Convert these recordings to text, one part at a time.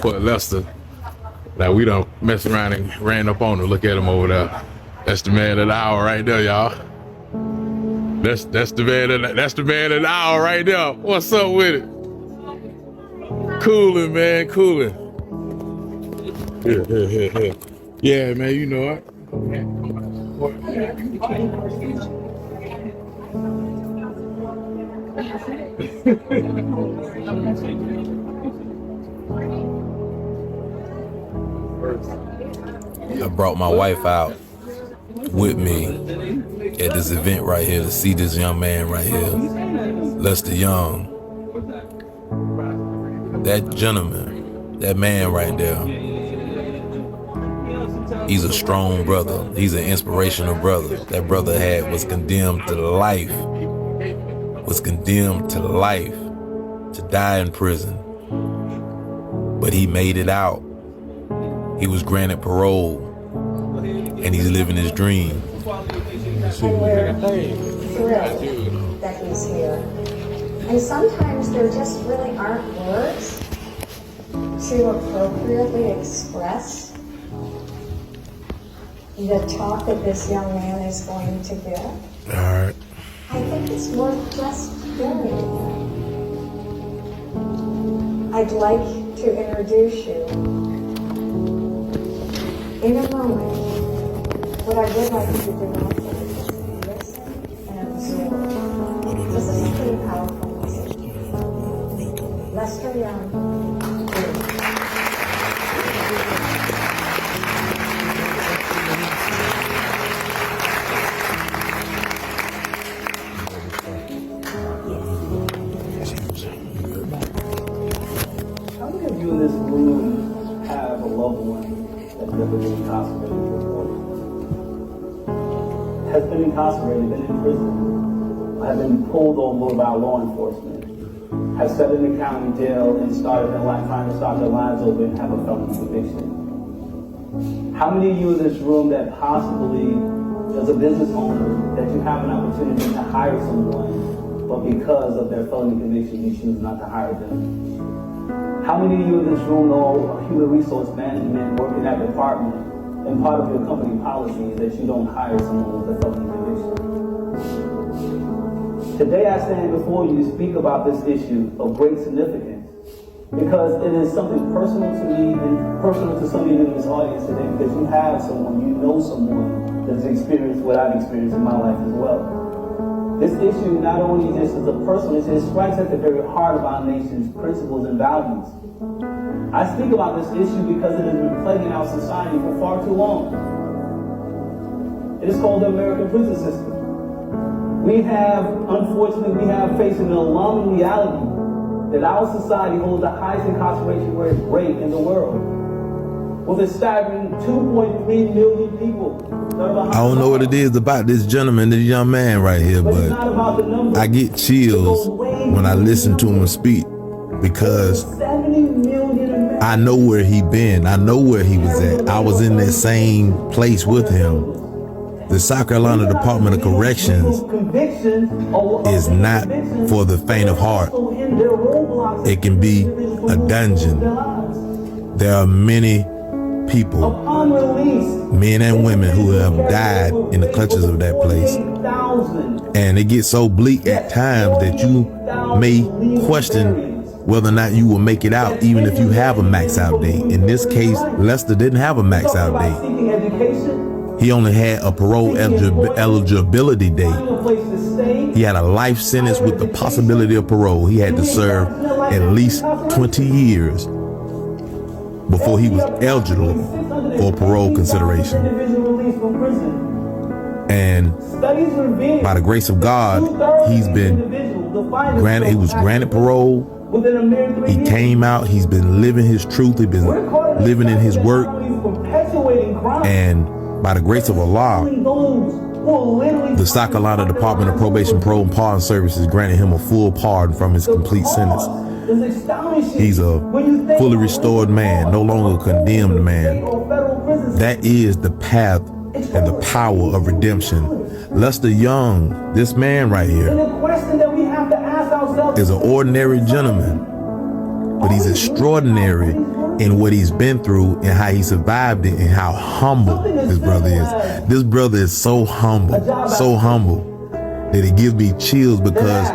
support Lester. Now we done mess around and ran up on him. Look at him over there. That's the man of the hour right there, y'all. That's the man of the hour right there. What's up with it? Cooling, man, cooling. Here. Yeah, man, you know it. I brought my wife out with me at this event right here to see this young man right here, Lester Young. That gentleman, that man right there, he's a strong brother. He's an inspirational brother. That brother was condemned to life, to die in prison. But he made it out. He was granted parole, and he's living his dream. We're thrilled that he's here. And sometimes there just really aren't words to appropriately express the talk that this young man is going to give. All right. I think it's worth just hearing. I'd like to introduce you in a moment. What I would like you to do also is just listen and absorb. This is a pretty powerful message. Lester Young. How many of you in this room have a loved one that's never been incarcerated before? Has been incarcerated, been in prison, have been pulled over by law enforcement, have sat in the county jail and started their life, trying to start their lives over and have a felony conviction? How many of you in this room that possibly, as a business owner, that you have an opportunity to hire someone, but because of their felony conviction, you choose not to hire them? How many of you in this room know human resource management, work in that department, and part of your company policy is that you don't hire someone with a felony conviction? Today I stand before you to speak about this issue of great significance because it is something personal to me and personal to some of you in this audience today because you have someone, you know someone that's experienced what I've experienced in my life as well. This issue not only just is a personal issue, it strikes at the very heart of our nation's principles and values. I speak about this issue because it has been plaguing our society for far too long. It is called the American prison system. Unfortunately, we have facing an alarming reality that our society holds the highest incarceration rate in the world. With a staggering 2.3 million people. I don't know what it is about this gentleman, this young man right here, but I get chills when I listen to him speak because I know where he been. I know where he was at. I was in that same place with him. The South Carolina Department of Corrections is not for the faint of heart. It can be a dungeon. There are many people, men and women, who have died in the clutches of that place. And it gets so bleak at times that you may question whether or not you will make it out, even if you have a max out date. In this case, Lester didn't have a max out date. He only had a parole eligibility date. He had a life sentence with the possibility of parole. He had to serve at least 20 years before he was eligible for parole consideration. And by the grace of God, he was granted parole. He came out, he's been living his truth, he's been living in his work. And by the grace of Allah, the South Carolina Department of Probation, Parole, and Pardon Services granted him a full pardon from his complete sentence. He's a fully restored man, no longer a condemned man. That is the path and the power of redemption. Lester Young, this man right here, is an ordinary gentleman, but he's extraordinary and what he's been through and how he survived it and how humble this brother is. This brother is so humble that it gives me chills because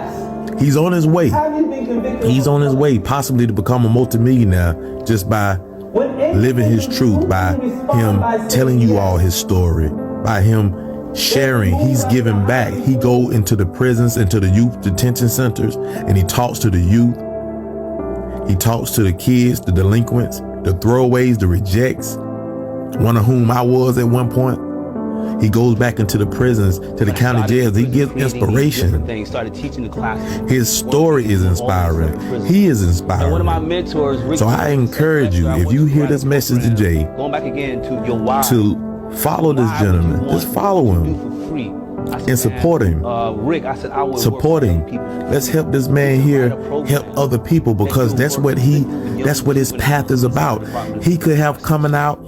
he's on his way. He's on his way possibly to become a multimillionaire just by living his truth, by him telling you all his story, by him sharing. He's giving back. He go into the prisons, into the youth detention centers, and he talks to the youth. He talks to the kids, the delinquents, the throwaways, the rejects, one of whom I was at one point. He goes back into the prisons, to the county jails. He gives inspiration. His story is inspiring. He is inspiring. One of my mentors, So I encourage you, if you hear this message today, going back again to your why, to follow this gentleman. Just follow him and support him. Rick, I said I would Support him. Let's help this man here help other people, because that's what his path is about. He could have coming out